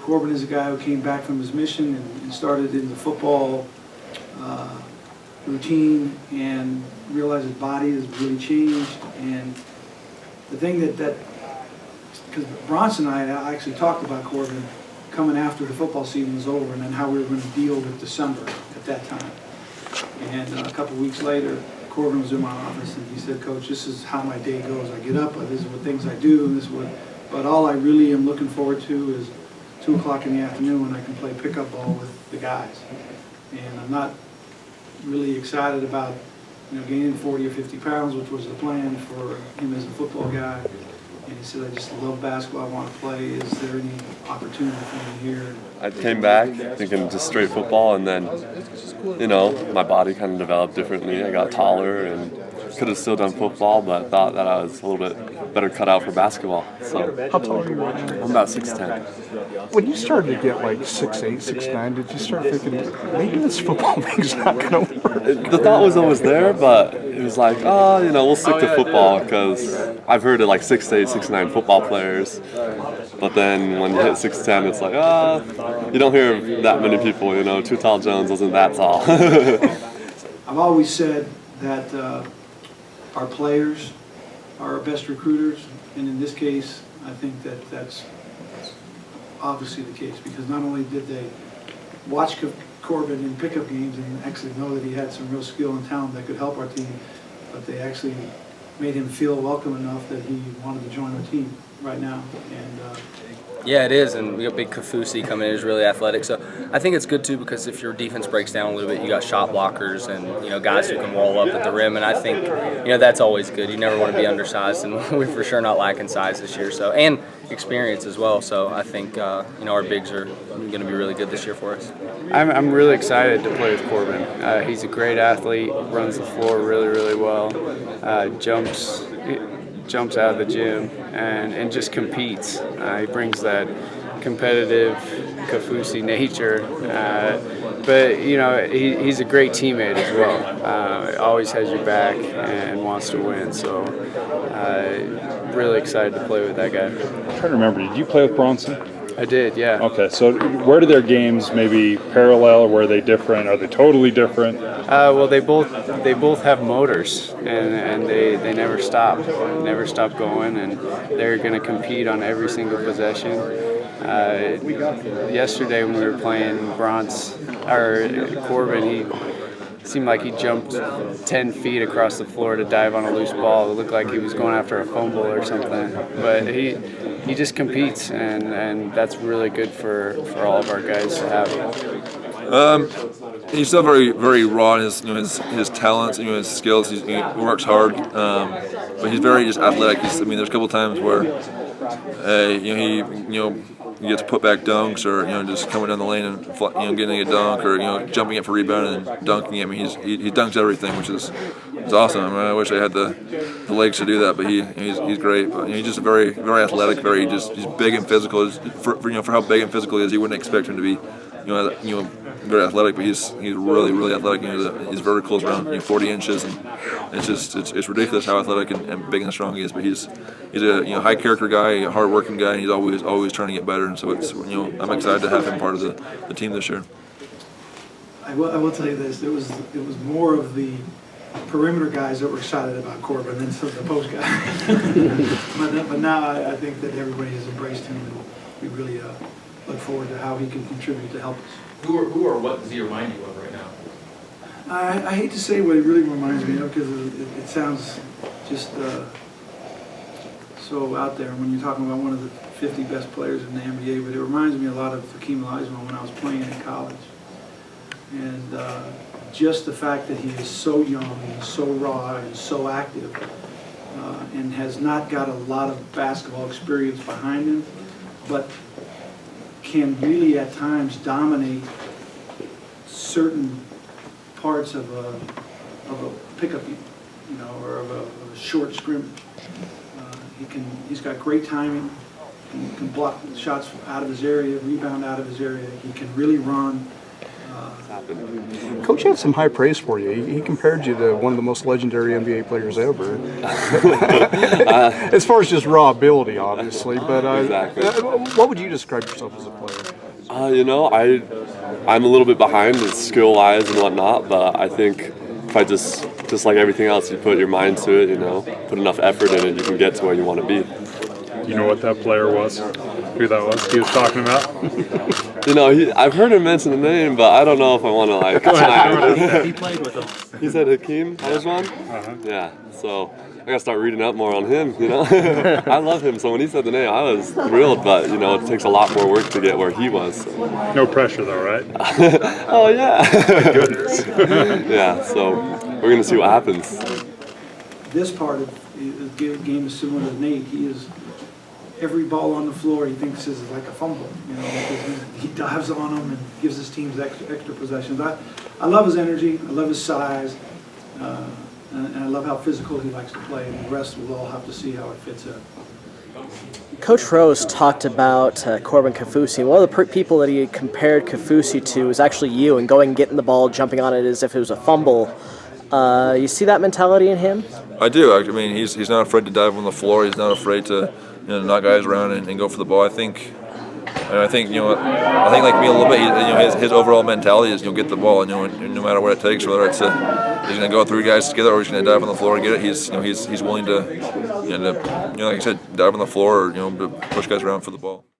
Corbin is a guy who came back from his mission and started in the football routine and realized his body has really changed. And the thing because Bronson and I actually talked about Corbin coming after the football season was over and then how we were going to deal with December at that time. And a couple weeks later, Corbin was in my office and he said, "Coach, this is how my day goes. I get up, this is what things I do, and this is what, but all I really am looking forward to is 2 o'clock in the afternoon when I can play pickup ball with the guys. And I'm not really excited about gaining 40 or 50 pounds, which was the plan for him as a football guy. And he said, I just love basketball, I want to play. Is there any opportunity for me here?" I came back thinking just straight football, and then, my body kind of developed differently. I got taller and could have still done football, but thought that I was a little bit better cut out for basketball. So, how tall are you right now? I'm about 6'10". When you started to get like 6'8", 6'9", did you start thinking, maybe this football thing's not going to work? The thought was always there, but it was like, we'll stick to football because I've heard of like 6'8", 6'9" football players. But then when you hit 6'10", it's like, you don't hear of that many people, Too Tall Jones wasn't that tall. I've always said that our players are our best recruiters, and in this case, I think that's obviously the case, because not only did they watch Corbin in pickup games and actually know that he had some real skill and talent that could help our team, but they actually made him feel welcome enough that he wanted to join our team right now. And yeah, it is, and we got big Kaufusi coming in, who's really athletic. So I think it's good too, because if your defense breaks down a little bit, you got shot blockers and guys who can roll up at the rim, and I think that's always good. You never want to be undersized, and we're for sure not lacking size this year. So, and experience as well. So I think our bigs are going to be really good this year for us. I'm really excited to play with Corbin. He's a great athlete, runs the floor really, really well, jumps out of the gym and just competes. He brings that competitive Kaufusi nature, but he's a great teammate as well. Always has your back and wants to win. So really excited to play with that guy. I'm trying to remember, did you play with Bronson? I did, yeah. Okay, so where do their games maybe parallel, or where are they different? Are they totally different? Well, they both have motors, and they never stop going, and they're going to compete on every single possession. Yesterday when we were playing Corbin, he seemed like he jumped 10 feet across the floor to dive on a loose ball. It looked like he was going after a fumble or something. But he just competes, and that's really good for all of our guys to have. He's still very, very raw in his talents, his skills. He works hard, but he's very just athletic. There's a couple times where he gets put back dunks, or just coming down the lane and getting a dunk, or jumping it for rebound and dunking. He dunks everything, which is awesome. I wish I had the legs to do that, but he's great. But he's just very, very athletic, he's big and physical. For how big and physical he is, you wouldn't expect him to be very athletic, but he's really, really athletic. His vertical is around 40 inches, and it's ridiculous how athletic and big and strong he is. But he's a high character guy, a hard working guy, and he's always trying to get better. And so I'm excited to have him part of the team this year. I will tell you this: it was more of the perimeter guys that were excited about Corbin than some of the post guys. but now I think that everybody has embraced him, and we really look forward to how he can contribute to help us. Who or what does he remind you of right now? I hate to say what he really reminds me of, because it sounds just so out there when you're talking about one of the 50 best players in the NBA, but it reminds me a lot of Hakeem Olajuwon when I was playing in college. And just the fact that he is so young and so raw and so active, and has not got a lot of basketball experience behind him, but can really at times dominate certain parts of a pickup game, or of a short scrimmage. He's got great timing. He can block shots out of his area, rebound out of his area. He can really run. Coach had some high praise for you. He compared you to one of the most legendary NBA players ever. As far as just raw ability, obviously. But exactly. What would you describe yourself as a player? I'm a little bit behind skill-wise and whatnot, but I think if I just like everything else, you put your mind to it, put enough effort in it, you can get to where you want to be. You know what that player was? Who that was? He was talking about? I've heard him mention the name, but I don't know if I want to Go ahead. He played with him. He said Hakeem Olajuwon? Uh-huh. Yeah, so I gotta start reading up more on him, I love him, so when he said the name, I was thrilled, but, it takes a lot more work to get where he was. So. No pressure though, right? Oh, yeah. Thank goodness. Yeah, so we're gonna see what happens. This part of the game is similar to Nate. He is, every ball on the floor he thinks is like a fumble, because he dives on them and gives his teams extra possessions. I love his energy, I love his size, and I love how physical he likes to play, and the rest we'll all have to see how it fits in. Coach Rose talked about Corbin Kaufusi. One of the people that he compared Kaufusi to was actually you, and going and getting the ball, jumping on it as if it was a fumble. You see that mentality in him? I do. I mean, he's not afraid to dive on the floor. He's not afraid to knock guys around and go for the ball. I think like me a little bit. His overall mentality is get the ball, no matter what it takes. Whether it's he's going to go 3 guys together or he's going to dive on the floor and get it. He's willing to like I said, dive on the floor or push guys around for the ball.